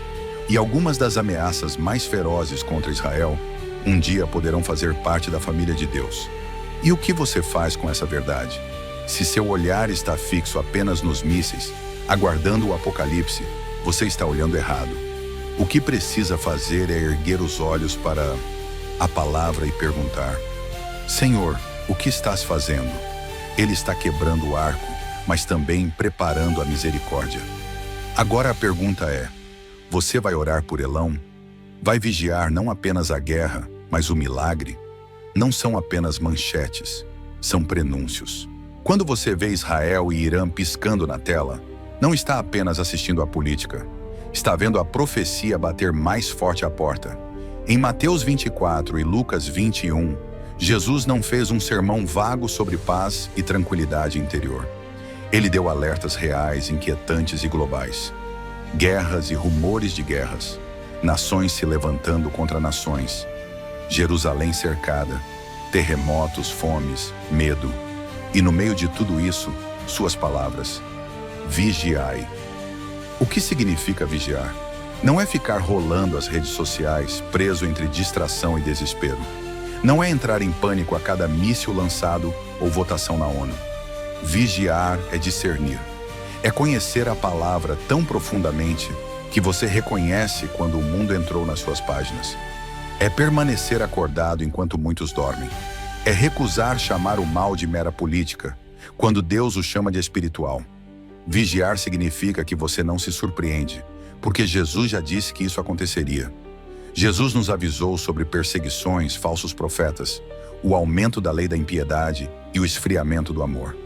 S1: E algumas das ameaças mais ferozes contra Israel um dia poderão fazer parte da família de Deus. E o que você faz com essa verdade? Se seu olhar está fixo apenas nos mísseis, aguardando o apocalipse, você está olhando errado. O que precisa fazer é erguer os olhos para a palavra e perguntar: Senhor, o que estás fazendo? Ele está quebrando o arco, mas também preparando a misericórdia. Agora a pergunta é: você vai orar por Elão? Vai vigiar não apenas a guerra, mas o milagre? Não são apenas manchetes, são prenúncios. Quando você vê Israel e Irã piscando na tela, não está apenas assistindo à política, está vendo a profecia bater mais forte à porta. Em Mateus 24 e Lucas 21, Jesus não fez um sermão vago sobre paz e tranquilidade interior. Ele deu alertas reais, inquietantes e globais. Guerras e rumores de guerras, nações se levantando contra nações, Jerusalém cercada, terremotos, fomes, medo. E no meio de tudo isso, suas palavras: vigiai. O que significa vigiar? Não é ficar rolando as redes sociais, preso entre distração e desespero. Não é entrar em pânico a cada míssil lançado ou votação na ONU. Vigiar é discernir. É conhecer a palavra tão profundamente que você reconhece quando o mundo entrou nas suas páginas. É permanecer acordado enquanto muitos dormem. É recusar chamar o mal de mera política, quando Deus o chama de espiritual. Vigiar significa que você não se surpreende, porque Jesus já disse que isso aconteceria. Jesus nos avisou sobre perseguições, falsos profetas, o aumento da lei da impiedade e o esfriamento do amor.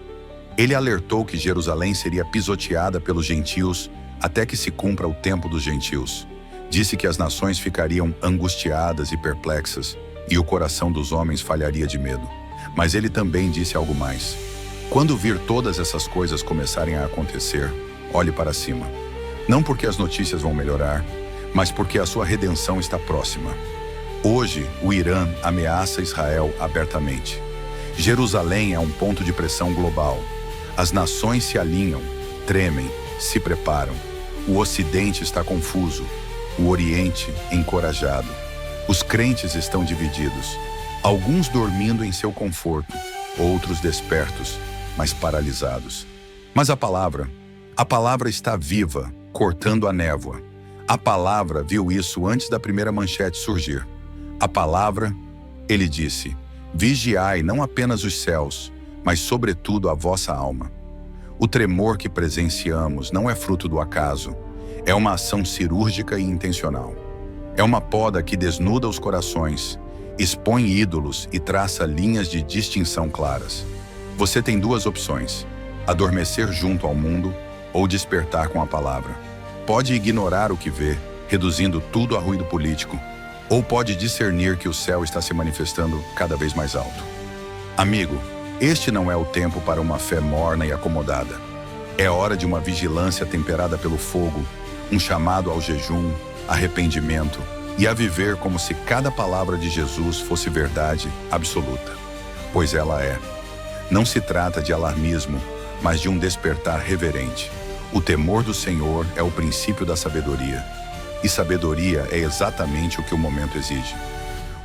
S1: Ele alertou que Jerusalém seria pisoteada pelos gentios até que se cumpra o tempo dos gentios. Disse que as nações ficariam angustiadas e perplexas e o coração dos homens falharia de medo. Mas ele também disse algo mais. Quando vir todas essas coisas começarem a acontecer, olhe para cima. Não porque as notícias vão melhorar, mas porque a sua redenção está próxima. Hoje, o Irã ameaça Israel abertamente. Jerusalém é um ponto de pressão global. As nações se alinham, tremem, se preparam. O Ocidente está confuso, o Oriente encorajado. Os crentes estão divididos, alguns dormindo em seu conforto, outros despertos, mas paralisados. Mas a palavra está viva, cortando a névoa. A palavra viu isso antes da primeira manchete surgir. A palavra, ele disse, vigiai não apenas os céus, mas sobretudo a vossa alma. O tremor que presenciamos não é fruto do acaso, é uma ação cirúrgica e intencional. É uma poda que desnuda os corações, expõe ídolos e traça linhas de distinção claras. Você tem duas opções: adormecer junto ao mundo ou despertar com a palavra. Pode ignorar o que vê, reduzindo tudo a ruído político, ou pode discernir que o céu está se manifestando cada vez mais alto. Amigo, este não é o tempo para uma fé morna e acomodada. É hora de uma vigilância temperada pelo fogo, um chamado ao jejum, arrependimento e a viver como se cada palavra de Jesus fosse verdade absoluta. Pois ela é. Não se trata de alarmismo, mas de um despertar reverente. O temor do Senhor é o princípio da sabedoria. E sabedoria é exatamente o que o momento exige.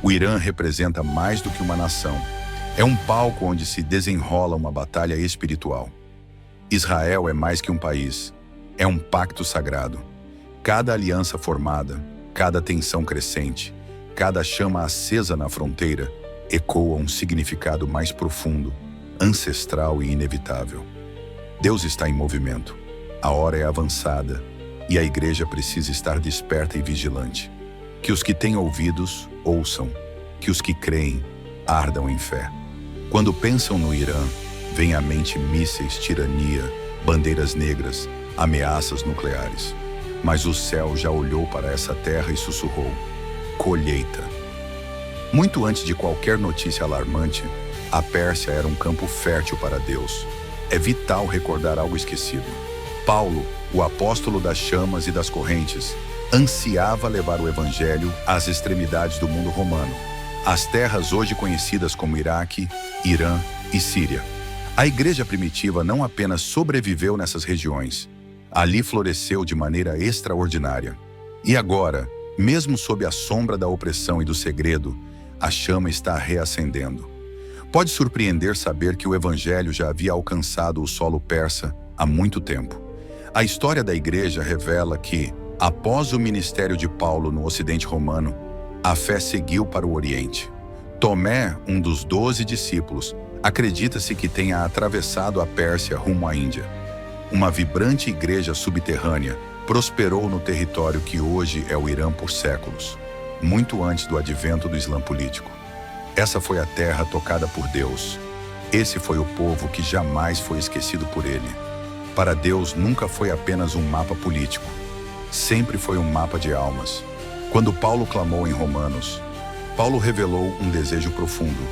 S1: O Irã representa mais do que uma nação. É um palco onde se desenrola uma batalha espiritual. Israel é mais que um país. É um pacto sagrado. Cada aliança formada, cada tensão crescente, cada chama acesa na fronteira, ecoa um significado mais profundo, ancestral e inevitável. Deus está em movimento. A hora é avançada e a igreja precisa estar desperta e vigilante. Que os que têm ouvidos, ouçam. Que os que creem, ardam em fé. Quando pensam no Irã, vem à mente mísseis, tirania, bandeiras negras, ameaças nucleares. Mas o céu já olhou para essa terra e sussurrou: colheita. Muito antes de qualquer notícia alarmante, a Pérsia era um campo fértil para Deus. É vital recordar algo esquecido. Paulo, o apóstolo das chamas e das correntes, ansiava levar o evangelho às extremidades do mundo romano, às terras hoje conhecidas como Iraque, Irã e Síria. A igreja primitiva não apenas sobreviveu nessas regiões, ali floresceu de maneira extraordinária. E agora, mesmo sob a sombra da opressão e do segredo, a chama está reacendendo. Pode surpreender saber que o evangelho já havia alcançado o solo persa há muito tempo. A história da igreja revela que, após o ministério de Paulo no Ocidente romano, a fé seguiu para o Oriente. Tomé, um dos 12 discípulos, acredita-se que tenha atravessado a Pérsia rumo à Índia. Uma vibrante igreja subterrânea prosperou no território que hoje é o Irã por séculos, muito antes do advento do Islã político. Essa foi a terra tocada por Deus. Esse foi o povo que jamais foi esquecido por ele. Para Deus nunca foi apenas um mapa político. Sempre foi um mapa de almas. Quando Paulo clamou em Romanos, Paulo revelou um desejo profundo: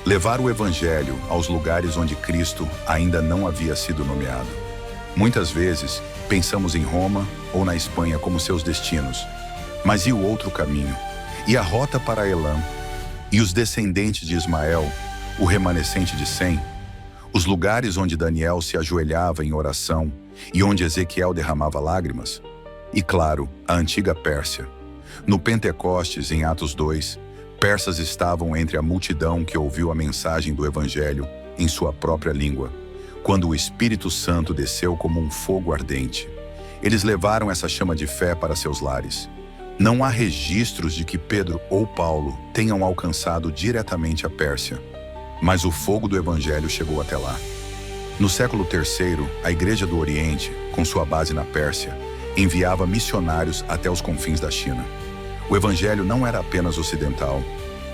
S1: levar o evangelho aos lugares onde Cristo ainda não havia sido nomeado. Muitas vezes, pensamos em Roma ou na Espanha como seus destinos. Mas e o outro caminho? E a rota para Elam? E os descendentes de Ismael, o remanescente de Sem? Os lugares onde Daniel se ajoelhava em oração e onde Ezequiel derramava lágrimas? E claro, a antiga Pérsia. No Pentecostes, em Atos 2, persas estavam entre a multidão que ouviu a mensagem do Evangelho em sua própria língua. quando o Espírito Santo desceu como um fogo ardente. Eles levaram essa chama de fé para seus lares. Não há registros de que Pedro ou Paulo tenham alcançado diretamente a Pérsia, mas o fogo do Evangelho chegou até lá. No século III, a Igreja do Oriente, com sua base na Pérsia, enviava missionários até os confins da China. O Evangelho não era apenas ocidental,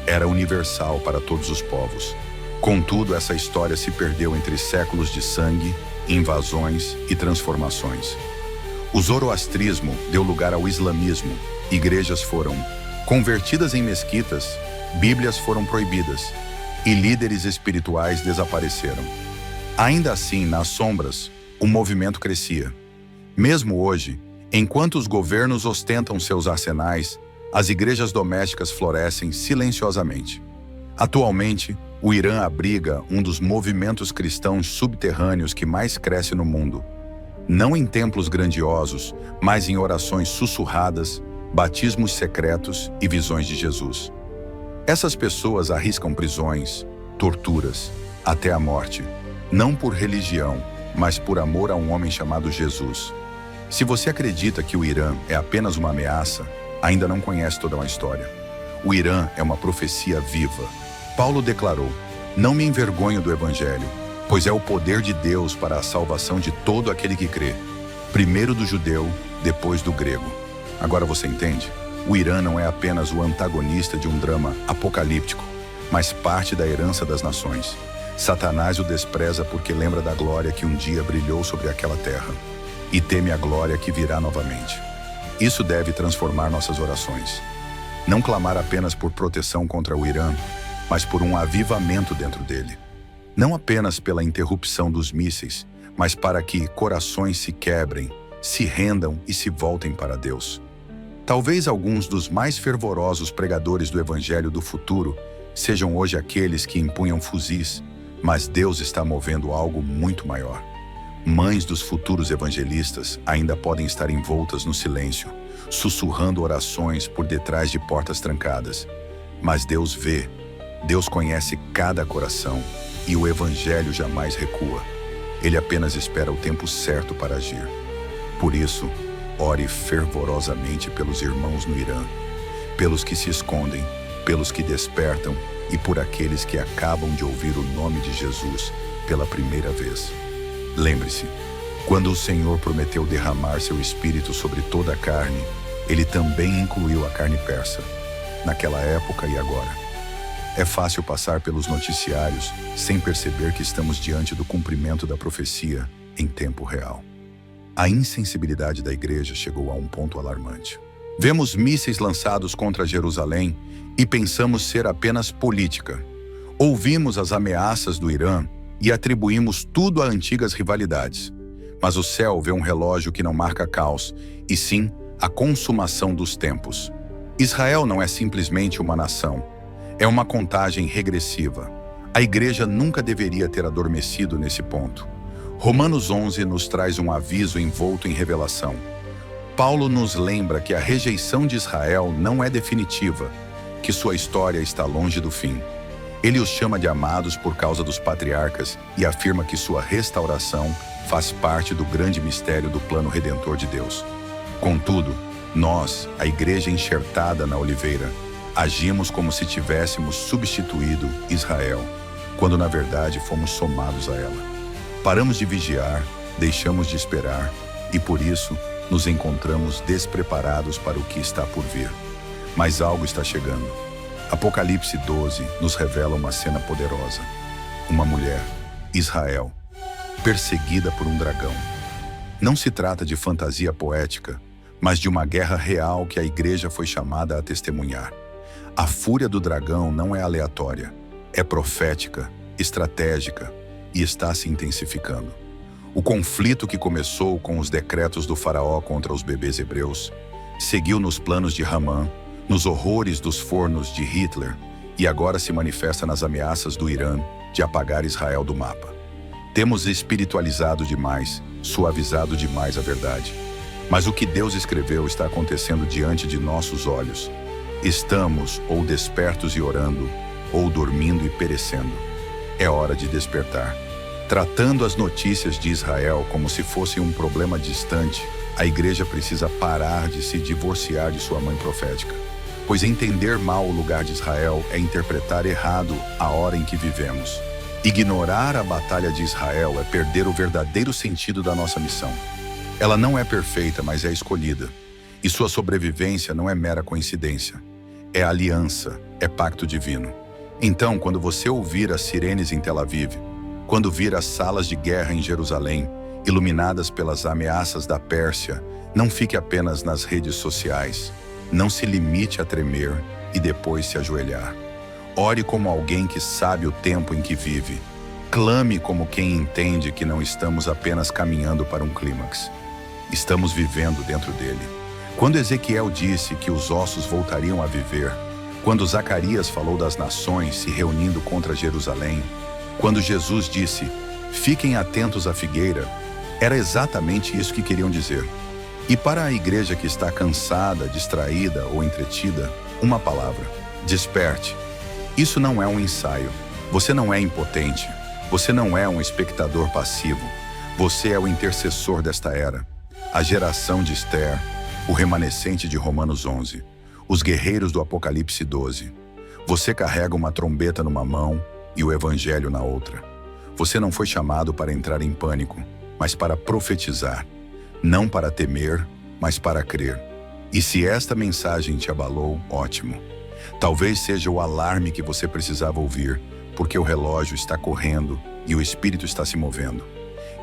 S1: era universal para todos os povos. Contudo, essa história se perdeu entre séculos de sangue, invasões e transformações. O zoroastrismo deu lugar ao islamismo, igrejas foram convertidas em mesquitas, bíblias foram proibidas e líderes espirituais desapareceram. Ainda assim, nas sombras, o movimento crescia. Mesmo hoje, enquanto os governos ostentam seus arsenais, as igrejas domésticas florescem silenciosamente. Atualmente, o Irã abriga um dos movimentos cristãos subterrâneos que mais cresce no mundo. Não em templos grandiosos, mas em orações sussurradas, batismos secretos e visões de Jesus. Essas pessoas arriscam prisões, torturas, até a morte, não por religião, mas por amor a um homem chamado Jesus. Se você acredita que o Irã é apenas uma ameaça, ainda não conhece toda uma história. O Irã é uma profecia viva. Paulo declarou: "Não me envergonho do Evangelho, pois é o poder de Deus para a salvação de todo aquele que crê, primeiro do judeu, depois do grego." Agora você entende? O Irã não é apenas o antagonista de um drama apocalíptico, mas parte da herança das nações. Satanás o despreza porque lembra da glória que um dia brilhou sobre aquela terra e teme a glória que virá novamente. Isso deve transformar nossas orações. Não clamar apenas por proteção contra o Irã, mas por um avivamento dentro dele. Não apenas pela interrupção dos mísseis, mas para que corações se quebrem, se rendam e se voltem para Deus. Talvez alguns dos mais fervorosos pregadores do Evangelho do futuro sejam hoje aqueles que empunham fuzis, mas Deus está movendo algo muito maior. Mães dos futuros evangelistas ainda podem estar envoltas no silêncio, sussurrando orações por detrás de portas trancadas. Mas Deus vê, Deus conhece cada coração e o Evangelho jamais recua. Ele apenas espera o tempo certo para agir. Por isso, ore fervorosamente pelos irmãos no Irã, pelos que se escondem, pelos que despertam e por aqueles que acabam de ouvir o nome de Jesus pela primeira vez. Lembre-se, quando o Senhor prometeu derramar seu Espírito sobre toda a carne, Ele também incluiu a carne persa, naquela época e agora. É fácil passar pelos noticiários sem perceber que estamos diante do cumprimento da profecia em tempo real. A insensibilidade da igreja chegou a um ponto alarmante. Vemos mísseis lançados contra Jerusalém e pensamos ser apenas política. Ouvimos as ameaças do Irã e atribuímos tudo a antigas rivalidades. Mas o céu vê um relógio que não marca caos, e sim a consumação dos tempos. Israel não é simplesmente uma nação, é uma contagem regressiva. A igreja nunca deveria ter adormecido nesse ponto. Romanos 11 nos traz um aviso envolto em revelação. Paulo nos lembra que a rejeição de Israel não é definitiva, que sua história está longe do fim. Ele os chama de amados por causa dos patriarcas e afirma que sua restauração faz parte do grande mistério do plano redentor de Deus. Contudo, nós, a igreja enxertada na oliveira, agimos como se tivéssemos substituído Israel, quando na verdade fomos somados a ela. Paramos de vigiar, deixamos de esperar e por isso nos encontramos despreparados para o que está por vir. Mas algo está chegando. Apocalipse 12 nos revela uma cena poderosa. Uma mulher, Israel, perseguida por um dragão. Não se trata de fantasia poética, mas de uma guerra real que a igreja foi chamada a testemunhar. A fúria do dragão não é aleatória, é profética, estratégica e está se intensificando. O conflito que começou com os decretos do faraó contra os bebês hebreus seguiu nos planos de Hamã, nos horrores dos fornos de Hitler e agora se manifesta nas ameaças do Irã de apagar Israel do mapa. Temos espiritualizado demais, suavizado demais a verdade. Mas o que Deus escreveu está acontecendo diante de nossos olhos. Estamos ou despertos e orando, ou dormindo e perecendo. É hora de despertar. Tratando as notícias de Israel como se fossem um problema distante, a igreja precisa parar de se divorciar de sua mãe profética. Pois entender mal o lugar de Israel é interpretar errado a hora em que vivemos. Ignorar a batalha de Israel é perder o verdadeiro sentido da nossa missão. Ela não é perfeita, mas é escolhida. E sua sobrevivência não é mera coincidência. É aliança, é pacto divino. Então, quando você ouvir as sirenes em Tel Aviv, quando vir as salas de guerra em Jerusalém, iluminadas pelas ameaças da Pérsia, não fique apenas nas redes sociais. Não se limite a tremer e depois se ajoelhar. Ore como alguém que sabe o tempo em que vive. Clame como quem entende que não estamos apenas caminhando para um clímax. Estamos vivendo dentro dele. Quando Ezequiel disse que os ossos voltariam a viver, quando Zacarias falou das nações se reunindo contra Jerusalém, quando Jesus disse, fiquem atentos à figueira, era exatamente isso que queriam dizer. E para a igreja que está cansada, distraída ou entretida, uma palavra: desperte. Isso não é um ensaio. Você não é impotente. Você não é um espectador passivo. Você é o intercessor desta era. A geração de Esther, o remanescente de Romanos 11, os guerreiros do Apocalipse 12. Você carrega uma trombeta numa mão e o evangelho na outra. Você não foi chamado para entrar em pânico, mas para profetizar. Não para temer, mas para crer. E se esta mensagem te abalou, ótimo. Talvez seja o alarme que você precisava ouvir, porque o relógio está correndo e o Espírito está se movendo.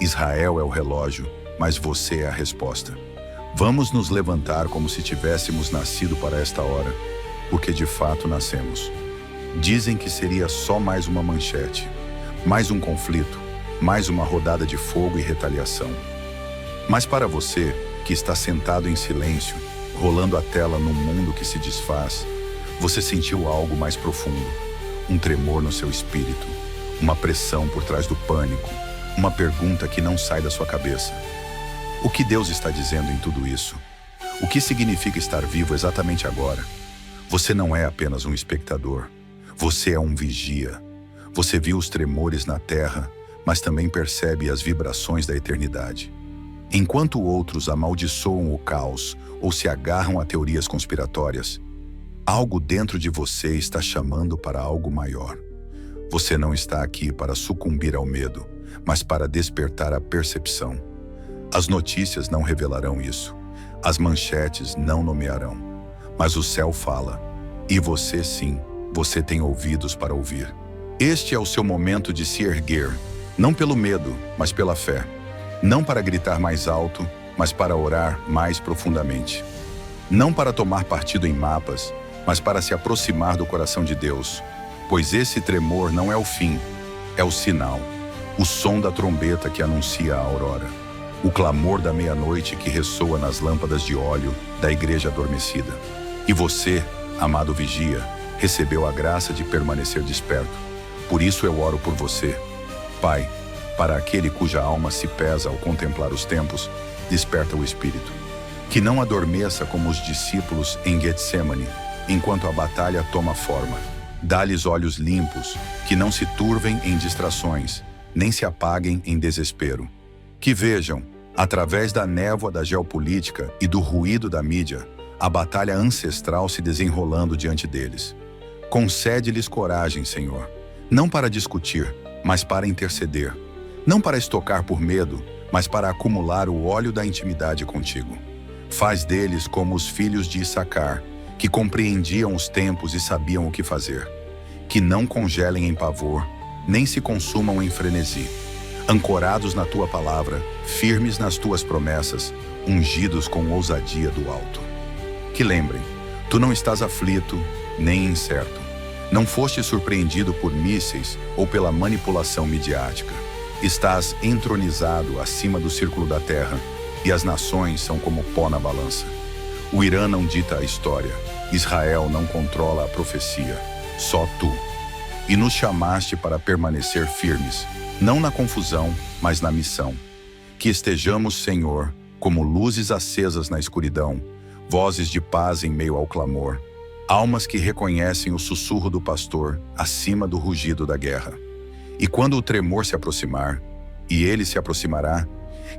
S1: Israel é o relógio, mas você é a resposta. Vamos nos levantar como se tivéssemos nascido para esta hora, porque de fato nascemos. Dizem que seria só mais uma manchete, mais um conflito, mais uma rodada de fogo e retaliação. Mas para você, que está sentado em silêncio, rolando a tela num mundo que se desfaz, você sentiu algo mais profundo, um tremor no seu espírito, uma pressão por trás do pânico, uma pergunta que não sai da sua cabeça. O que Deus está dizendo em tudo isso? O que significa estar vivo exatamente agora? Você não é apenas um espectador, você é um vigia. Você viu os tremores na terra, mas também percebe as vibrações da eternidade. Enquanto outros amaldiçoam o caos ou se agarram a teorias conspiratórias, algo dentro de você está chamando para algo maior. Você não está aqui para sucumbir ao medo, mas para despertar a percepção. As notícias não revelarão isso. As manchetes não nomearão. Mas o céu fala. E você sim, você tem ouvidos para ouvir. Este é o seu momento de se erguer, não pelo medo, mas pela fé. Não para gritar mais alto, mas para orar mais profundamente. Não para tomar partido em mapas, mas para se aproximar do coração de Deus. Pois esse tremor não é o fim, é o sinal. O som da trombeta que anuncia a aurora. O clamor da meia-noite que ressoa nas lâmpadas de óleo da igreja adormecida. E você, amado vigia, recebeu a graça de permanecer desperto. Por isso eu oro por você. Pai, para aquele cuja alma se pesa ao contemplar os tempos, desperta o espírito. Que não adormeça como os discípulos em Getsemane, enquanto a batalha toma forma. Dá-lhes olhos limpos, que não se turvem em distrações, nem se apaguem em desespero. Que vejam, através da névoa da geopolítica e do ruído da mídia, a batalha ancestral se desenrolando diante deles. Concede-lhes coragem, Senhor, não para discutir, mas para interceder. Não para estocar por medo, mas para acumular o óleo da intimidade contigo. Faz deles como os filhos de Issacar, que compreendiam os tempos e sabiam o que fazer. Que não congelem em pavor, nem se consumam em frenesi. Ancorados na tua palavra, firmes nas tuas promessas, ungidos com ousadia do alto. Que lembrem, tu não estás aflito, nem incerto. Não foste surpreendido por mísseis ou pela manipulação midiática. Estás entronizado acima do círculo da terra, e as nações são como pó na balança. O Irã não dita a história, Israel não controla a profecia, só tu. E nos chamaste para permanecer firmes, não na confusão, mas na missão. Que estejamos, Senhor, como luzes acesas na escuridão, vozes de paz em meio ao clamor, almas que reconhecem o sussurro do pastor acima do rugido da guerra. E quando o tremor se aproximar, e ele se aproximará,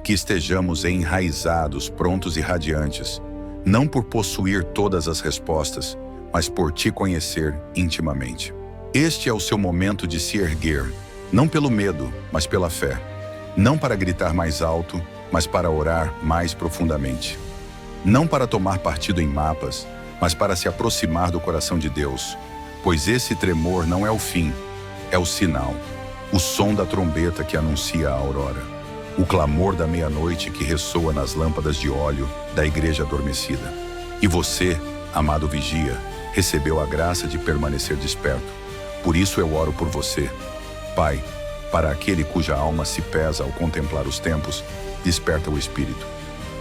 S1: que estejamos enraizados, prontos e radiantes, não por possuir todas as respostas, mas por te conhecer intimamente. Este é o seu momento de se erguer, não pelo medo, mas pela fé. Não para gritar mais alto, mas para orar mais profundamente. Não para tomar partido em mapas, mas para se aproximar do coração de Deus, pois esse tremor não é o fim, é o sinal, o som da trombeta que anuncia a aurora, o clamor da meia-noite que ressoa nas lâmpadas de óleo da igreja adormecida. E você, amado vigia, recebeu a graça de permanecer desperto. Por isso eu oro por você. Pai, para aquele cuja alma se pesa ao contemplar os tempos, desperta o espírito.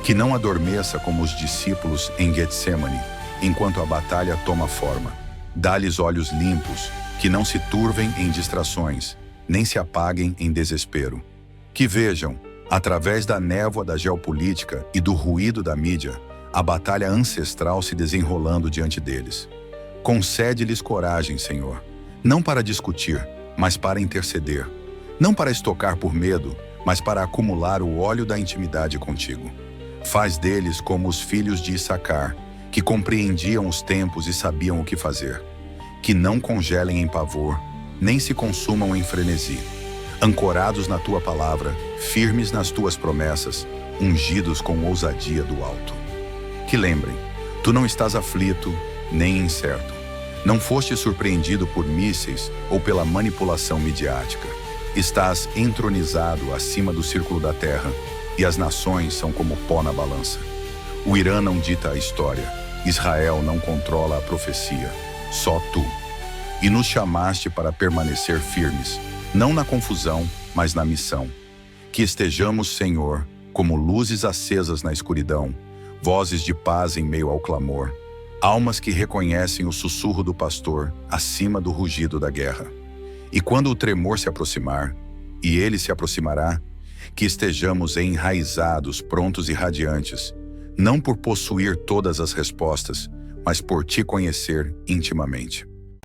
S1: Que não adormeça como os discípulos em Getsemane, enquanto a batalha toma forma. Dá-lhes olhos limpos, que não se turvem em distrações, nem se apaguem em desespero. Que vejam, através da névoa da geopolítica e do ruído da mídia, a batalha ancestral se desenrolando diante deles. Concede-lhes coragem, Senhor, não para discutir, mas para interceder. Não para estocar por medo, mas para acumular o óleo da intimidade contigo. Faz deles como os filhos de Issacar, que compreendiam os tempos e sabiam o que fazer. Que não congelem em pavor, nem se consumam em frenesi. Ancorados na tua palavra, firmes nas tuas promessas, ungidos com ousadia do alto. Que lembrem, tu não estás aflito, nem incerto. Não foste surpreendido por mísseis ou pela manipulação midiática. Estás entronizado acima do círculo da terra, e as nações são como pó na balança. O Irã não dita a história, Israel não controla a profecia, só tu. E nos chamaste para permanecer firmes, não na confusão, mas na missão. Que estejamos, Senhor, como luzes acesas na escuridão, vozes de paz em meio ao clamor, almas que reconhecem o sussurro do pastor acima do rugido da guerra. E quando o tremor se aproximar, e ele se aproximará, que estejamos enraizados, prontos e radiantes, não por possuir todas as respostas, mas por te conhecer intimamente.